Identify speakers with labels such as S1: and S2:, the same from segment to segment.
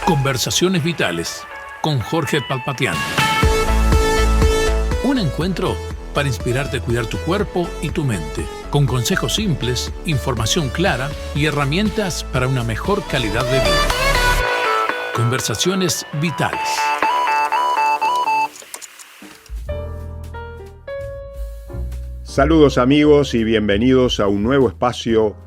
S1: Conversaciones Vitales con Jorge Palpatián. Un encuentro para inspirarte a cuidar tu cuerpo y tu mente, con consejos simples, información clara y herramientas para una mejor calidad de vida. Conversaciones Vitales.
S2: Saludos amigos y bienvenidos a un nuevo espacio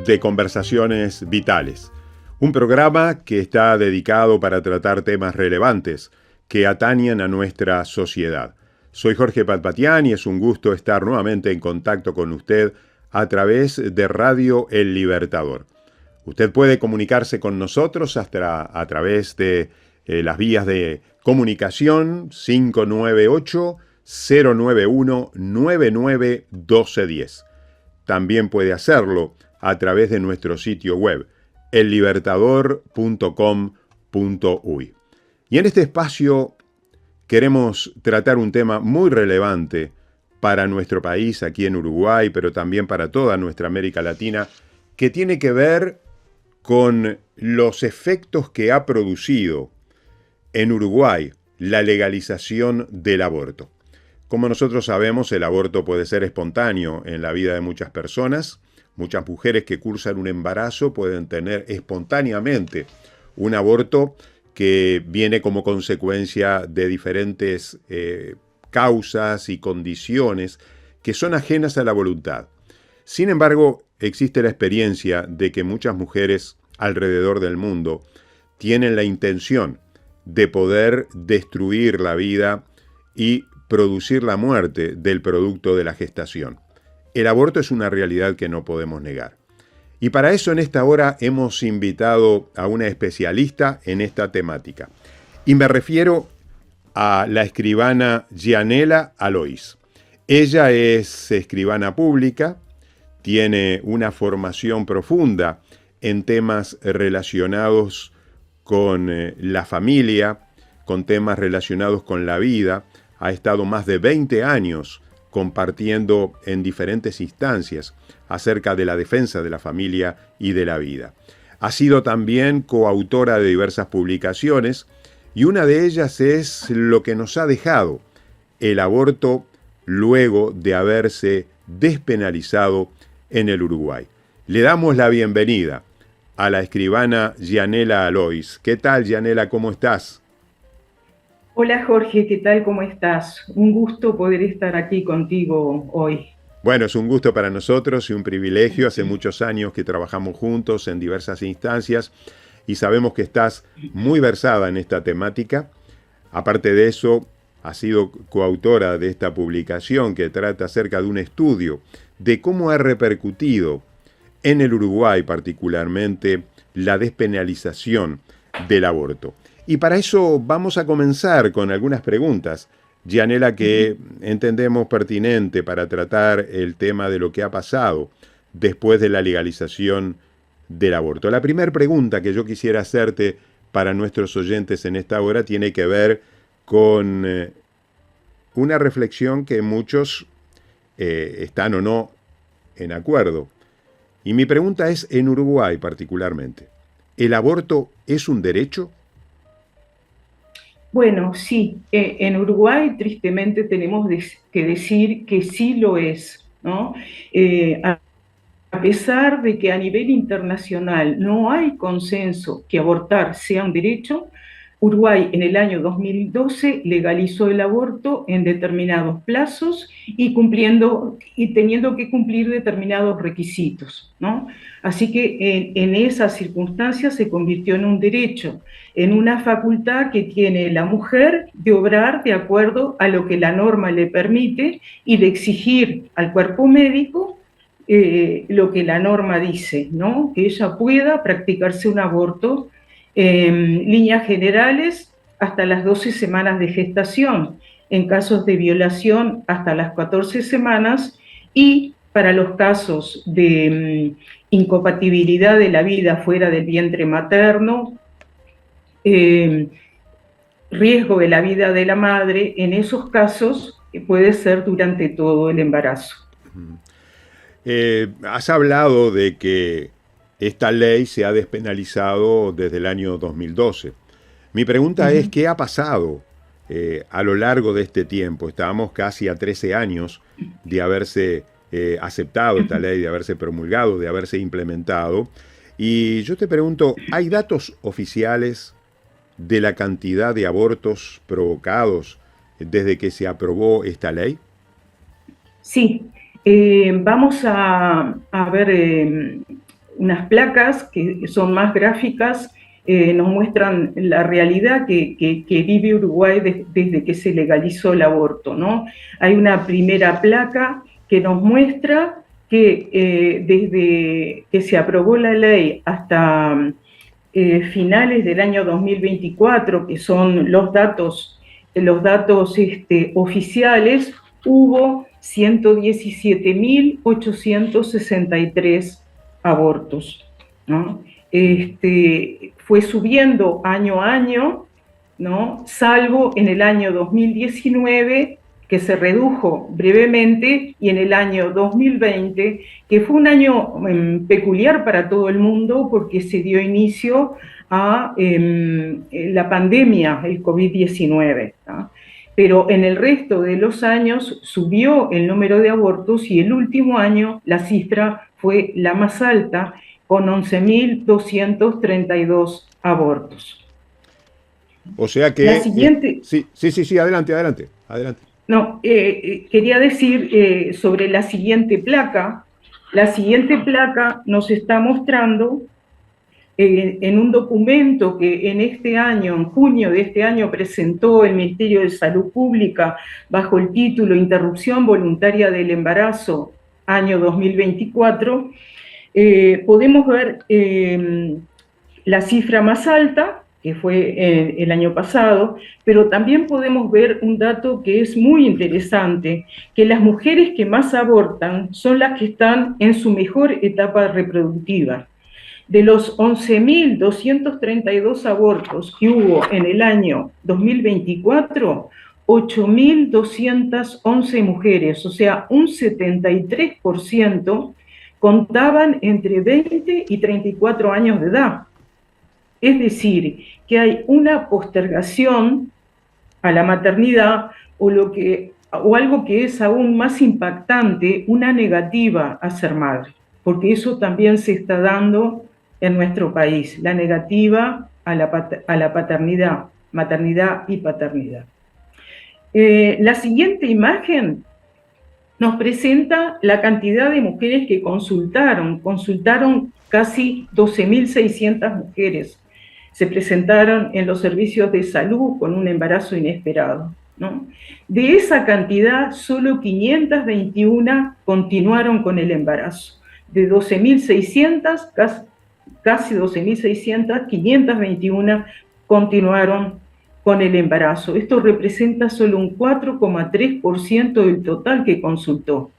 S2: de Conversaciones Vitales. Un programa que está dedicado para tratar temas relevantes que atañen a nuestra sociedad. Soy Jorge Palpatián y es un gusto estar nuevamente en contacto con usted a través de Radio El Libertador. Usted puede comunicarse con nosotros a través de las vías de comunicación 598-091-991210. También puede hacerlo a través de nuestro sitio web ellibertador.com.uy. Y en este espacio queremos tratar un tema muy relevante para nuestro país aquí en Uruguay, pero también para toda nuestra América Latina, que tiene que ver con los efectos que ha producido en Uruguay la legalización del aborto. Como nosotros sabemos, el aborto puede ser espontáneo en la vida de muchas personas. Muchas mujeres que cursan un embarazo pueden tener espontáneamente un aborto que viene como consecuencia de diferentes causas y condiciones que son ajenas a la voluntad. Sin embargo, existe la experiencia de que muchas mujeres alrededor del mundo tienen la intención de poder destruir la vida y producir la muerte del producto de la gestación. El aborto es una realidad que no podemos negar. Y para eso en esta hora hemos invitado a una especialista en esta temática. Y me refiero a la escribana Gianela Alois. Ella es escribana pública, tiene una formación profunda en temas relacionados con la familia, con temas relacionados con la vida. Ha estado más de 20 años compartiendo en diferentes instancias acerca de la defensa de la familia y de la vida. Ha sido también coautora de diversas publicaciones y una de ellas es lo que nos ha dejado el aborto luego de haberse despenalizado en el Uruguay. Le damos la bienvenida a la escribana Gianela Alois. ¿Qué tal, Gianela? ¿Cómo estás?
S3: Hola Jorge, ¿qué tal? ¿Cómo estás? Un gusto poder estar aquí contigo hoy.
S2: Bueno, es un gusto para nosotros y un privilegio. Hace muchos años que trabajamos juntos en diversas instancias y sabemos que estás muy versada en esta temática. Aparte de eso, has sido coautora de esta publicación que trata acerca de un estudio de cómo ha repercutido en el Uruguay particularmente la despenalización del aborto. Y para eso vamos a comenzar con algunas preguntas, Gianela, que entendemos pertinente para tratar el tema de lo que ha pasado después de la legalización del aborto. La primera pregunta que yo quisiera hacerte para nuestros oyentes en esta hora tiene que ver con una reflexión que muchos están o no en acuerdo. Y mi pregunta es, en Uruguay particularmente, ¿el aborto es un derecho?
S3: Bueno, sí, en Uruguay tristemente tenemos que decir que sí lo es, ¿no? A pesar de que a nivel internacional no hay consenso que abortar sea un derecho, Uruguay en el año 2012 legalizó el aborto en determinados plazos y teniendo que cumplir determinados requisitos, ¿no? Así que en esas circunstancias se convirtió en un derecho, en una facultad que tiene la mujer de obrar de acuerdo a lo que la norma le permite y de exigir al cuerpo médico lo que la norma dice, ¿no? Que ella pueda practicarse un aborto en líneas generales hasta las 12 semanas de gestación, en casos de violación hasta las 14 semanas y para los casos de incompatibilidad de la vida fuera del vientre materno, riesgo de la vida de la madre, en esos casos puede ser durante todo el embarazo.
S2: Has hablado de que esta ley se ha despenalizado desde el año 2012. Mi pregunta es, ¿qué ha pasado a lo largo de este tiempo? Estábamos casi a 13 años de haberse aceptado esta ley, de haberse promulgado, de haberse implementado. Y yo te pregunto, ¿hay datos oficiales de la cantidad de abortos provocados desde que se aprobó esta ley?
S3: Sí, vamos a ver unas placas que son más gráficas, nos muestran la realidad que vive Uruguay desde que se legalizó el aborto, ¿no? Hay una primera placa que nos muestra que desde que se aprobó la ley hasta finales del año 2024, que son los datos oficiales, hubo 117.863 abortos, ¿no? Fue subiendo año a año, ¿no? Salvo en el año 2019, que se redujo brevemente, y en el año 2020, que fue un año peculiar para todo el mundo porque se dio inicio a la pandemia, el COVID-19, ¿no? Pero en el resto de los años subió el número de abortos y el último año la cifra fue la más alta, con 11.232 abortos.
S2: O sea que...
S3: La siguiente...
S2: Sí, adelante.
S3: No, quería decir sobre la siguiente placa. La siguiente placa nos está mostrando en un documento que en este año, en junio de este año, presentó el Ministerio de Salud Pública bajo el título Interrupción Voluntaria del Embarazo, año 2024, podemos ver la cifra más alta, que fue el año pasado, pero también podemos ver un dato que es muy interesante, que las mujeres que más abortan son las que están en su mejor etapa reproductiva. De los 11.232 abortos que hubo en el año 2024, 8.211 mujeres, o sea, un 73%, contaban entre 20 y 34 años de edad. Es decir, que hay una postergación a la maternidad o algo que es aún más impactante, una negativa a ser madre, porque eso también se está dando en nuestro país, la negativa a la paternidad, maternidad y paternidad. La siguiente imagen nos presenta la cantidad de mujeres que consultaron casi 12.600 mujeres. Se presentaron en los servicios de salud con un embarazo inesperado, ¿no? De esa cantidad, solo 521 continuaron con el embarazo. De 12.600, casi 12.600, 521 continuaron con el embarazo. Esto representa solo un 4,3% del total que consultó,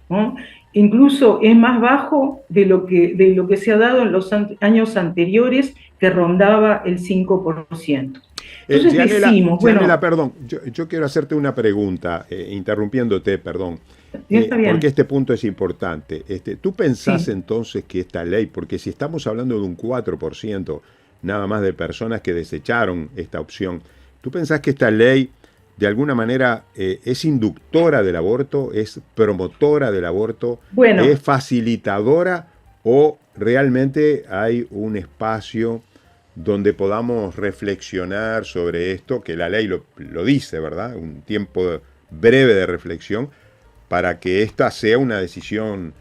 S3: ¿no? Incluso es más bajo de lo que se ha dado en los años anteriores, que rondaba el 5%. Entonces
S2: Yanela, perdón, yo quiero hacerte una pregunta, interrumpiéndote, perdón, porque este punto es importante. ¿Tú pensás entonces que esta ley, porque si estamos hablando de un 4% nada más de personas que desecharon esta opción, ¿tú pensás que esta ley de alguna manera es inductora del aborto, es promotora del aborto, es facilitadora, o realmente hay un espacio donde podamos reflexionar sobre esto, que la ley lo dice, ¿verdad? Un tiempo breve de reflexión para que esta sea una decisión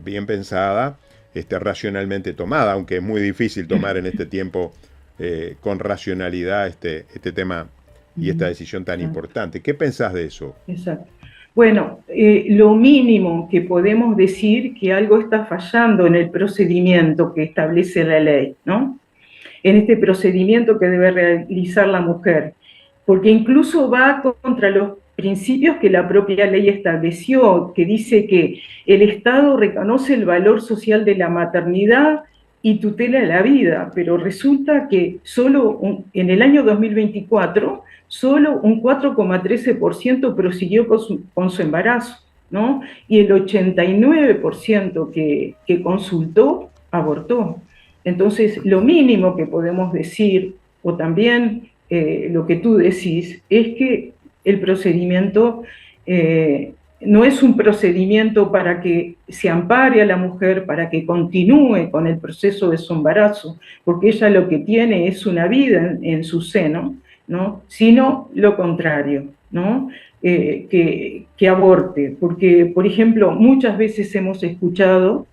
S2: bien pensada, racionalmente tomada, aunque es muy difícil tomar en este tiempo con racionalidad este tema y esta decisión tan importante. ¿Qué pensás de eso?
S3: Exacto. Bueno, lo mínimo que podemos decir que algo está fallando en el procedimiento que establece la ley, ¿no? En este procedimiento que debe realizar la mujer, porque incluso va contra los principios que la propia ley estableció, que dice que el Estado reconoce el valor social de la maternidad y tutela la vida, pero resulta que en el año 2024, solo un 4,13% prosiguió con su embarazo, ¿no? Y el 89% que consultó, abortó. Entonces, lo mínimo que podemos decir o también lo que tú decís, es que el procedimiento no es un procedimiento para que se ampare a la mujer, para que continúe con el proceso de su embarazo, porque ella lo que tiene es una vida en su seno, ¿no? Sino lo contrario, ¿no? Que aborte, porque, por ejemplo, muchas veces hemos escuchado,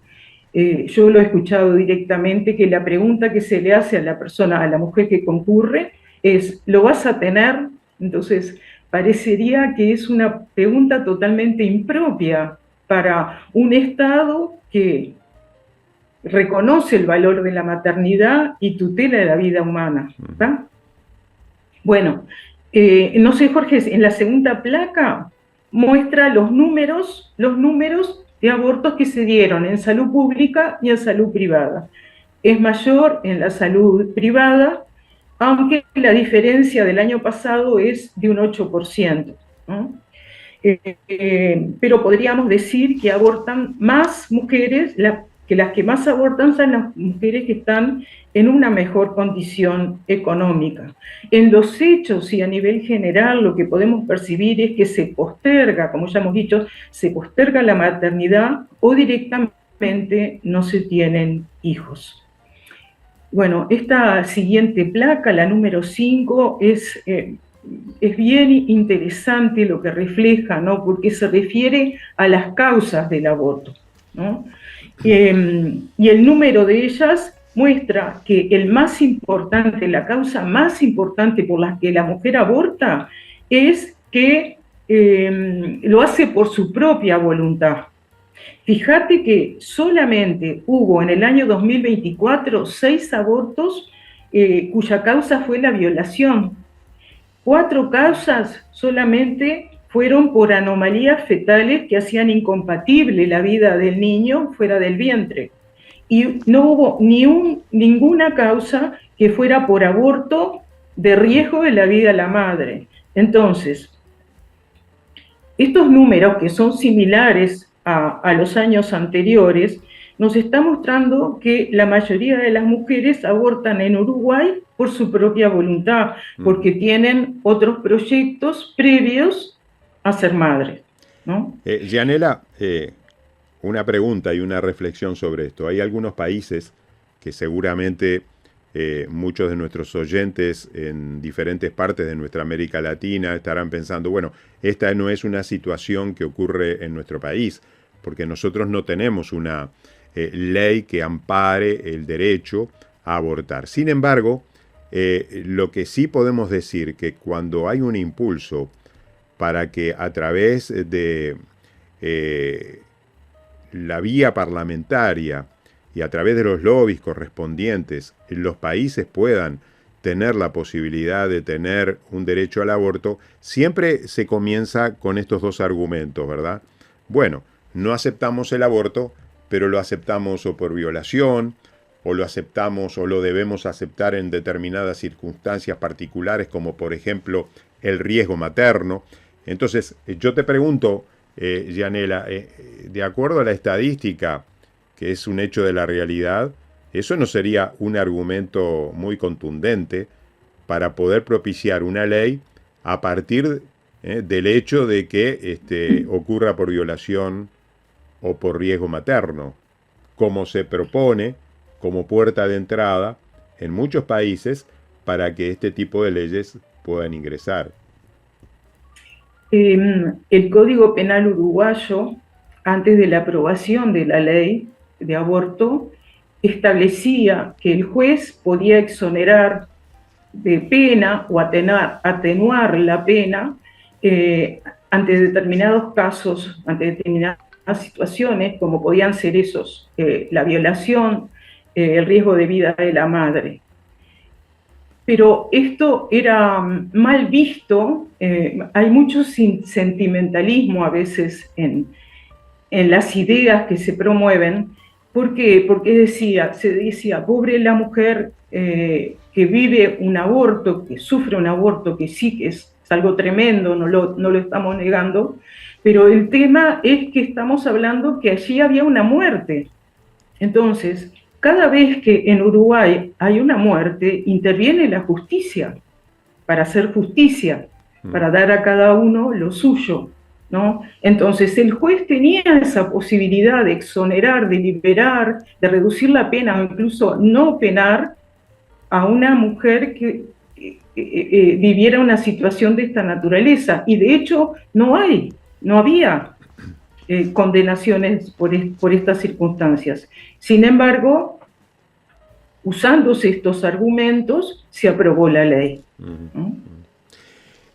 S3: yo lo he escuchado directamente, que la pregunta que se le hace a la persona, a la mujer que concurre, es, ¿lo vas a tener? Entonces, parecería que es una pregunta totalmente impropia para un Estado que reconoce el valor de la maternidad y tutela la vida humana, ¿verdad? Bueno, no sé, Jorge, en la segunda placa muestra los números de abortos que se dieron en salud pública y en salud privada. Es mayor en la salud privada, aunque la diferencia del año pasado es de un 8%, ¿no? Pero podríamos decir que abortan más mujeres, que las que más abortan son las mujeres que están en una mejor condición económica. En los hechos y a nivel general lo que podemos percibir es que se posterga, como ya hemos dicho, se posterga la maternidad o directamente no se tienen hijos. Bueno, esta siguiente placa, la número 5, es bien interesante lo que refleja, ¿no? Porque se refiere a las causas del aborto, ¿no? Y el número de ellas muestra que el más importante, la causa más importante por la que la mujer aborta es que lo hace por su propia voluntad. Fíjate que solamente hubo en el año 2024 6 abortos cuya causa fue la violación. 4 causas solamente fueron por anomalías fetales que hacían incompatible la vida del niño fuera del vientre. Y no hubo ninguna causa que fuera por aborto de riesgo de la vida de la madre. Entonces, estos números que son similares a los años anteriores, nos está mostrando que la mayoría de las mujeres abortan en Uruguay por su propia voluntad, porque tienen otros proyectos previos a ser madres, ¿no?
S2: Gianella, una pregunta y una reflexión sobre esto. Hay algunos países que seguramente muchos de nuestros oyentes en diferentes partes de nuestra América Latina estarán pensando, bueno, esta no es una situación que ocurre en nuestro país, porque nosotros no tenemos una ley que ampare el derecho a abortar. Sin embargo, lo que sí podemos decir que cuando hay un impulso para que a través de la vía parlamentaria y a través de los lobbies correspondientes los países puedan tener la posibilidad de tener un derecho al aborto, siempre se comienza con estos dos argumentos, ¿verdad? Bueno, no aceptamos el aborto, pero lo aceptamos o por violación, o lo aceptamos o lo debemos aceptar en determinadas circunstancias particulares, como por ejemplo el riesgo materno. Entonces, yo te pregunto, Gianella, de acuerdo a la estadística, que es un hecho de la realidad, ¿eso no sería un argumento muy contundente para poder propiciar una ley a partir del hecho de que ocurra por violación o por riesgo materno, como se propone como puerta de entrada en muchos países para que este tipo de leyes puedan ingresar?
S3: El Código Penal uruguayo, antes de la aprobación de la ley de aborto, establecía que el juez podía exonerar de pena o atenuar la pena ante determinados casos, ante determinadas situaciones, como podían ser esos, la violación, el riesgo de vida de la madre. Pero esto era mal visto, hay mucho sentimentalismo a veces en las ideas que se promueven. ¿Por qué? Porque se decía, pobre la mujer que vive un aborto, que sufre un aborto, que sí que es algo tremendo, no lo estamos negando, pero el tema es que estamos hablando que allí había una muerte. Entonces, cada vez que en Uruguay hay una muerte, interviene la justicia para hacer justicia, para dar a cada uno lo suyo, ¿no? Entonces el juez tenía esa posibilidad de exonerar, de liberar, de reducir la pena o incluso no penar a una mujer que viviera una situación de esta naturaleza. Y de hecho no había condenaciones por estas circunstancias. Sin embargo, usándose estos argumentos, se aprobó la ley, ¿no?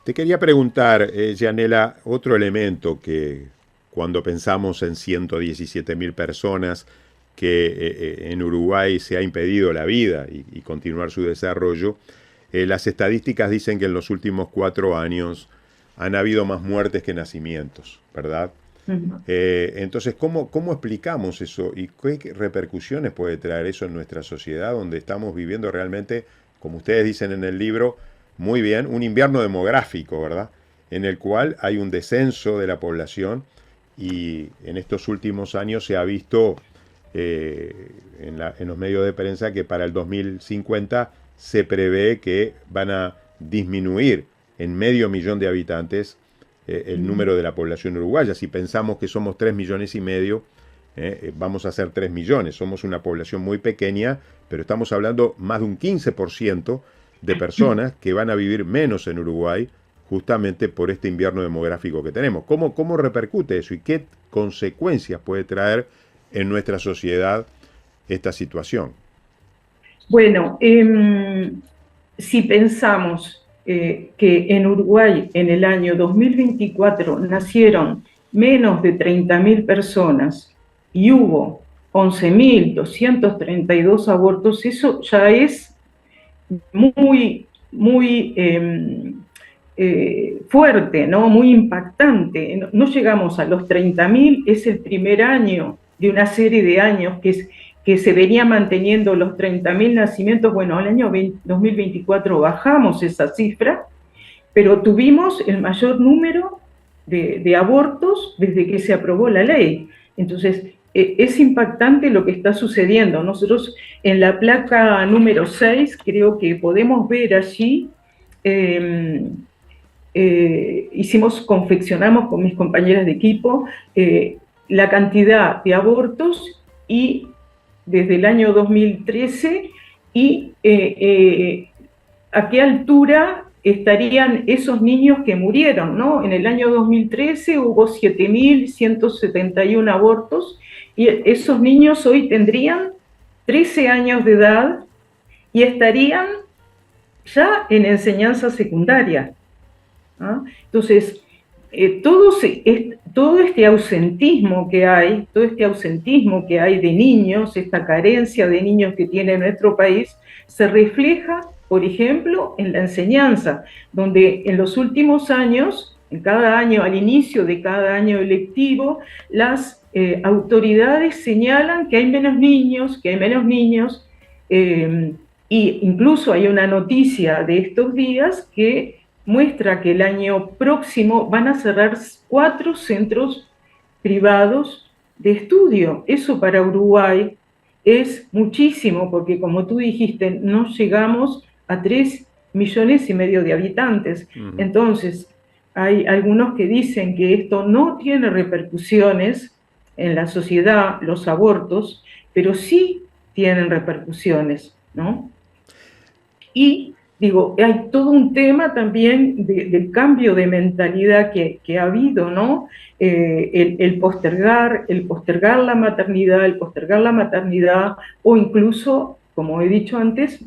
S2: Te quería preguntar, Yanela, otro elemento que cuando pensamos en 117.000 personas que en Uruguay se ha impedido la vida y continuar su desarrollo, las estadísticas dicen que en los últimos 4 años han habido más muertes que nacimientos, ¿verdad? Entonces, ¿cómo explicamos eso y qué repercusiones puede traer eso en nuestra sociedad donde estamos viviendo realmente, como ustedes dicen en el libro, muy bien, un invierno demográfico, ¿verdad? En el cual hay un descenso de la población y en estos últimos años se ha visto en los medios de prensa que para el 2050 se prevé que van a disminuir en 500.000 de habitantes el número de la población uruguaya. Si pensamos que somos 3,5 millones, vamos a ser 3 millones. Somos una población muy pequeña, pero estamos hablando más de un 15% de personas que van a vivir menos en Uruguay justamente por este invierno demográfico que tenemos. ¿Cómo repercute eso y qué consecuencias puede traer en nuestra sociedad esta situación?
S3: Bueno, si pensamos que en Uruguay en el año 2024 nacieron menos de 30.000 personas y hubo 11.232 abortos, eso ya es muy fuerte, ¿no? Muy impactante. No llegamos a los 30.000, es el primer año de una serie de años que se venía manteniendo los 30.000 nacimientos. Bueno, el año 2024 bajamos esa cifra, pero tuvimos el mayor número de abortos desde que se aprobó la ley. Entonces, es impactante lo que está sucediendo. Nosotros en la placa número 6 creo que podemos ver allí, confeccionamos con mis compañeras de equipo la cantidad de abortos y desde el año 2013 y a qué altura estarían esos niños que murieron, ¿no? En el año 2013 hubo 7.171 abortos y esos niños hoy tendrían 13 años de edad y estarían ya en enseñanza secundaria, ¿no? Entonces, todo este ausentismo que hay de niños, esta carencia de niños que tiene nuestro país, se refleja, por ejemplo, en la enseñanza, donde en los últimos años, en cada año, al inicio de cada año lectivo, las autoridades señalan que hay menos niños, y incluso hay una noticia de estos días que muestra que el año próximo van a cerrar 4 centros privados de estudio. Eso para Uruguay es muchísimo, porque como tú dijiste, no llegamos a 3,5 millones de habitantes. Entonces, hay algunos que dicen que esto no tiene repercusiones en la sociedad, los abortos, pero sí tienen repercusiones, ¿no? Y digo, hay todo un tema también del cambio de mentalidad que ha habido, ¿no? El postergar la maternidad, o incluso, como he dicho antes,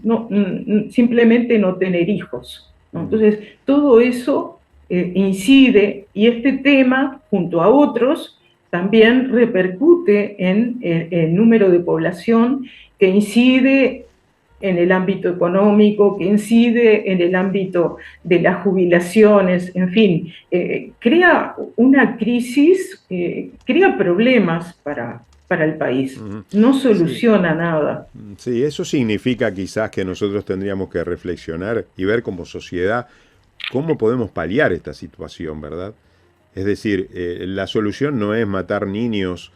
S3: simplemente no tener hijos, ¿no? Entonces, todo eso incide, y este tema, junto a otros, también repercute en el número de población, que incide en el ámbito económico, que incide en el ámbito de las jubilaciones, en fin, crea una crisis, crea problemas para el país, no soluciona nada.
S2: Sí, eso significa quizás que nosotros tendríamos que reflexionar y ver como sociedad cómo podemos paliar esta situación, ¿verdad? Es decir, la solución no es matar niños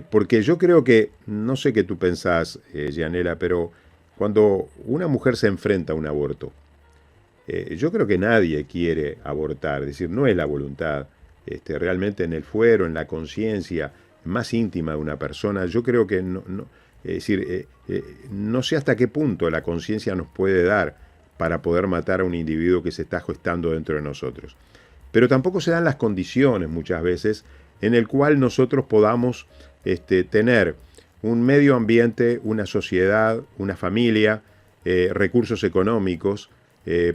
S2: Porque yo creo que, no sé qué tú pensás, Gianela, pero cuando una mujer se enfrenta a un aborto, yo creo que nadie quiere abortar, es decir, no es la voluntad, realmente en el fuero, en la conciencia más íntima de una persona, yo creo que es decir, no sé hasta qué punto la conciencia nos puede dar para poder matar a un individuo que se está gestando dentro de nosotros. Pero tampoco se dan las condiciones muchas veces en el cual nosotros podamos tener un medio ambiente, una sociedad, una familia, recursos económicos,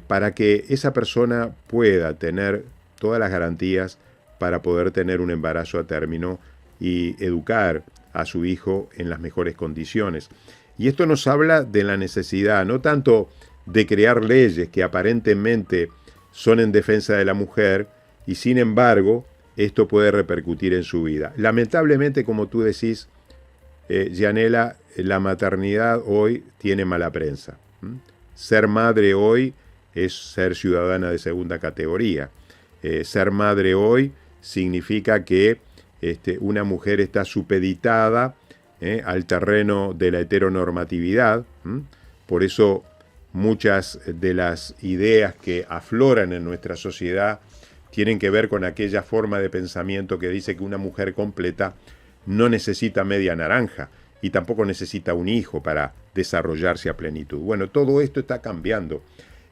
S2: para que esa persona pueda tener todas las garantías para poder tener un embarazo a término y educar a su hijo en las mejores condiciones. Y esto nos habla de la necesidad, no tanto de crear leyes que aparentemente son en defensa de la mujer, y sin embargo, esto puede repercutir en su vida. Lamentablemente, como tú decís, Gianela, la maternidad hoy tiene mala prensa. Ser madre hoy es ser ciudadana de segunda categoría. Ser madre hoy significa que una mujer está supeditada al terreno de la heteronormatividad. Por eso muchas de las ideas que afloran en nuestra sociedad tienen que ver con aquella forma de pensamiento que dice que una mujer completa no necesita media naranja y tampoco necesita un hijo para desarrollarse a plenitud. Bueno, todo esto está cambiando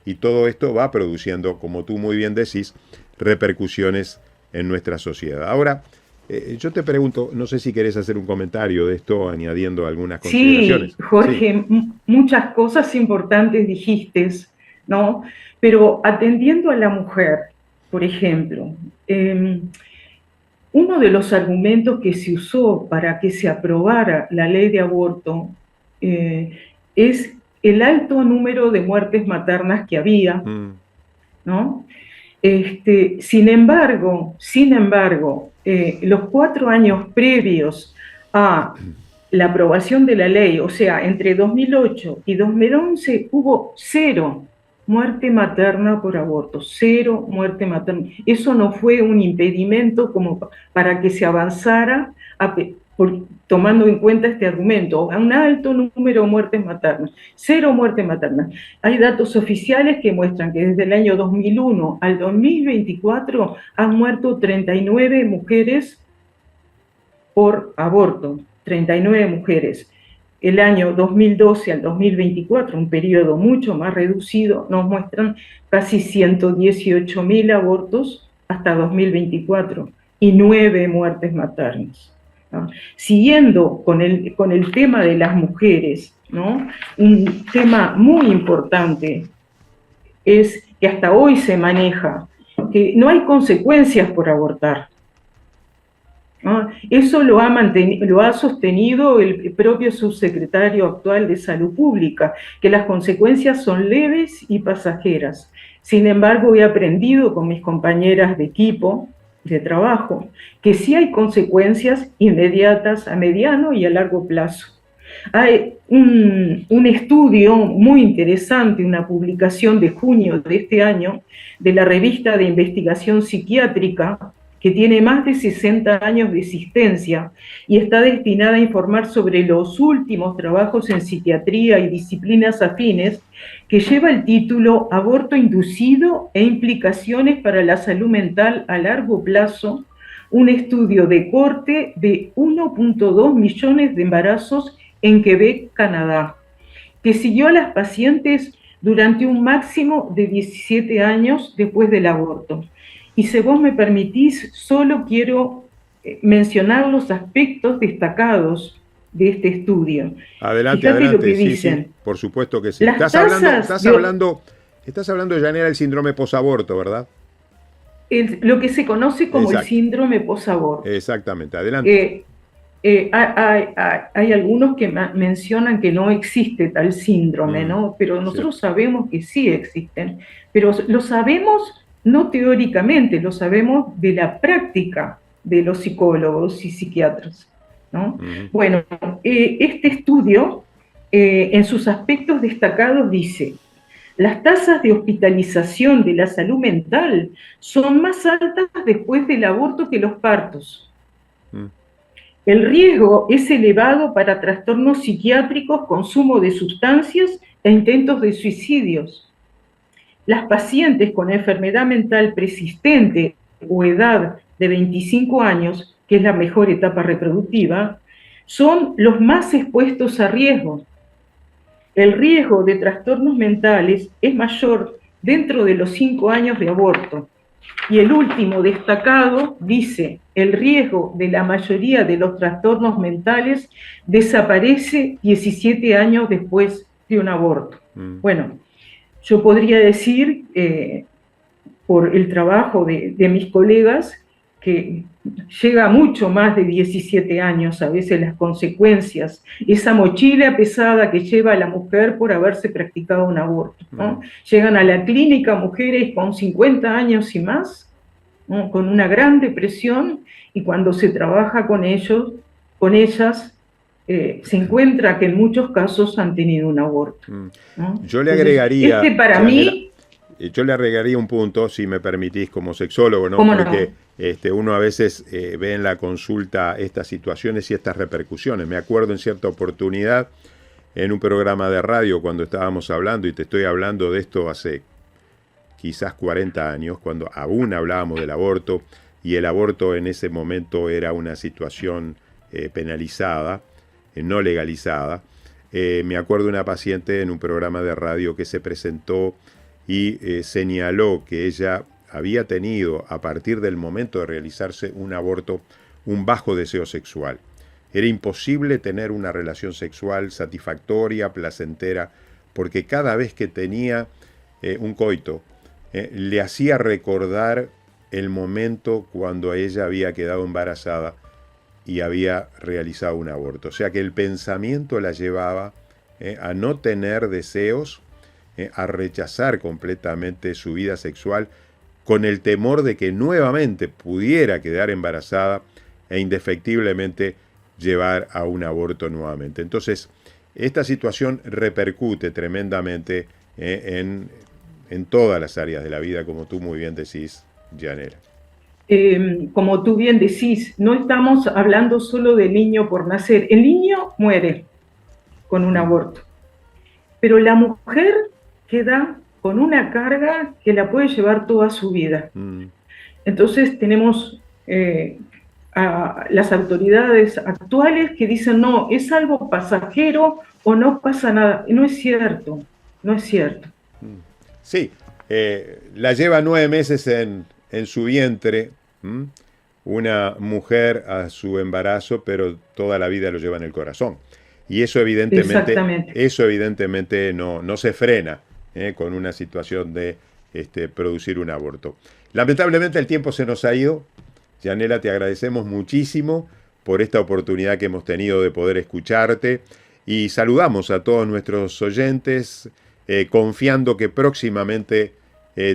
S2: y todo esto va produciendo, como tú muy bien decís, repercusiones en nuestra sociedad. Ahora, yo te pregunto, no sé si querés hacer un comentario de esto, añadiendo algunas consideraciones.
S3: Sí, Jorge, sí. Muchas cosas importantes dijiste, ¿no? Pero atendiendo a la mujer, por ejemplo, uno de los argumentos que se usó para que se aprobara la ley de aborto es el alto número de muertes maternas que había, ¿no? Sin embargo, los 4 años previos a la aprobación de la ley, o sea, entre 2008 y 2011 hubo 0 muerte materna por aborto, 0 muerte materna. Eso no fue un impedimento como para que se avanzara tomando en cuenta este argumento, a un alto número de muertes maternas, 0 muertes maternas. Hay datos oficiales que muestran que desde el año 2001 al 2024 han muerto 39 mujeres por aborto, 39 mujeres. El año 2012 al 2024, un periodo mucho más reducido, nos muestran casi 118.000 abortos hasta 2024 y 9 muertes maternas, ¿no? Siguiendo con el tema de las mujeres, ¿no? Un tema muy importante es que hasta hoy se maneja que no hay consecuencias por abortar, ¿no? Eso lo ha sostenido el propio subsecretario actual de Salud Pública, que las consecuencias son leves y pasajeras. Sin embargo, he aprendido con mis compañeras de equipo, de trabajo, que sí hay consecuencias inmediatas a mediano y a largo plazo. Hay un estudio muy interesante, una publicación de junio de este año, de la revista de investigación psiquiátrica, que tiene más de 60 años de existencia y está destinada a informar sobre los últimos trabajos en psiquiatría y disciplinas afines, que lleva el título Aborto inducido e implicaciones para la salud mental a largo plazo, un estudio de corte de 1.2 millones de embarazos en Quebec, Canadá, que siguió a las pacientes durante un máximo de 17 años después del aborto. Y si vos me permitís, solo quiero mencionar los aspectos destacados de este estudio.
S2: Adelante,
S3: Fíjate
S2: adelante,
S3: lo que
S2: sí,
S3: dicen.
S2: sí, por supuesto que sí. Estás hablando, Gianela, del síndrome posaborto, ¿verdad?
S3: Lo que se conoce como
S2: Exacto.
S3: El síndrome posaborto.
S2: Exactamente, adelante.
S3: Hay algunos que mencionan que no existe tal síndrome, ¿no? Pero nosotros sabemos que sí existen, pero lo sabemos no teóricamente, lo sabemos de la práctica de los psicólogos y psiquiatras, ¿no? Bueno, este estudio, en sus aspectos destacados, dice: las tasas de hospitalización de la salud mental son más altas después del aborto que los partos. El riesgo es elevado para trastornos psiquiátricos, consumo de sustancias e intentos de suicidios. Las pacientes con enfermedad mental persistente o edad de 25 años, que es la mejor etapa reproductiva, son los más expuestos a riesgos. El riesgo de trastornos mentales es mayor dentro de los 5 años de aborto. Y el último destacado dice, el riesgo de la mayoría de los trastornos mentales desaparece 17 años después de un aborto. Bueno, yo podría decir, por el trabajo de mis colegas, que llega mucho más de 17 años a veces las consecuencias, esa mochila pesada que lleva a la mujer por haberse practicado un aborto, ¿no? Llegan a la clínica mujeres con 50 años y más, ¿no? Con una gran depresión, y cuando se trabaja con ellos, con ellas, se encuentra que en muchos casos han tenido un aborto, ¿no?
S2: Yo le agregaría...
S3: para mí...
S2: Yo le agregaría un punto, si me permitís, como sexólogo, ¿no? Porque uno a veces ve en la consulta estas situaciones y estas repercusiones. Me acuerdo en cierta oportunidad, en un programa de radio, cuando estábamos hablando, y te estoy hablando de esto hace quizás 40 años, cuando aún hablábamos del aborto, y el aborto en ese momento era una situación penalizada, no legalizada. Me acuerdo de una paciente en un programa de radio que se presentó y señaló que ella había tenido, a partir del momento de realizarse un aborto, un bajo deseo sexual. Era imposible tener una relación sexual satisfactoria, placentera, porque cada vez que tenía un coito, le hacía recordar el momento cuando ella había quedado embarazada y había realizado un aborto. O sea que el pensamiento la llevaba a no tener deseos, a rechazar completamente su vida sexual, con el temor de que nuevamente pudiera quedar embarazada e indefectiblemente llevar a un aborto nuevamente. Entonces, esta situación repercute tremendamente en todas las áreas de la vida, como tú muy bien decís, Gianella.
S3: Como tú bien decís, no estamos hablando solo del niño por nacer. El niño muere con un aborto, pero la mujer queda con una carga que la puede llevar toda su vida. Entonces tenemos a las autoridades actuales que dicen, no, es algo pasajero o no pasa nada. No es cierto, no es cierto.
S2: Sí, la lleva 9 meses en su vientre, una mujer a su embarazo, pero toda la vida lo lleva en el corazón. Y eso evidentemente no se frena con una situación de producir un aborto. Lamentablemente el tiempo se nos ha ido. Gianella, te agradecemos muchísimo por esta oportunidad que hemos tenido de poder escucharte, y saludamos a todos nuestros oyentes, confiando que próximamente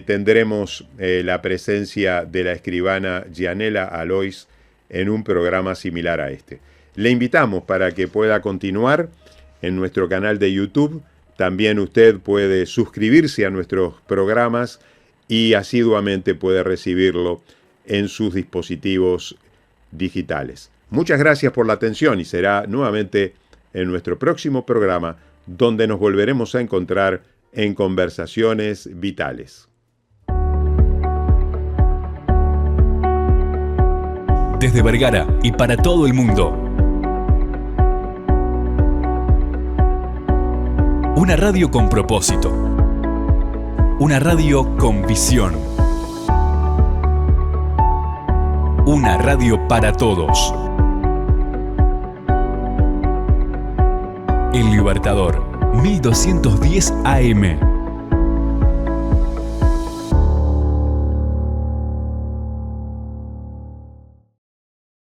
S2: tendremos la presencia de la escribana Gianella Alois en un programa similar a este. Le invitamos para que pueda continuar en nuestro canal de YouTube. También usted puede suscribirse a nuestros programas y asiduamente puede recibirlo en sus dispositivos digitales. Muchas gracias por la atención, y será nuevamente en nuestro próximo programa donde nos volveremos a encontrar en Conversaciones Vitales.
S4: Desde Vergara y para todo el mundo. Una radio con propósito. Una radio con visión. Una radio para todos. El Libertador, 1210 AM.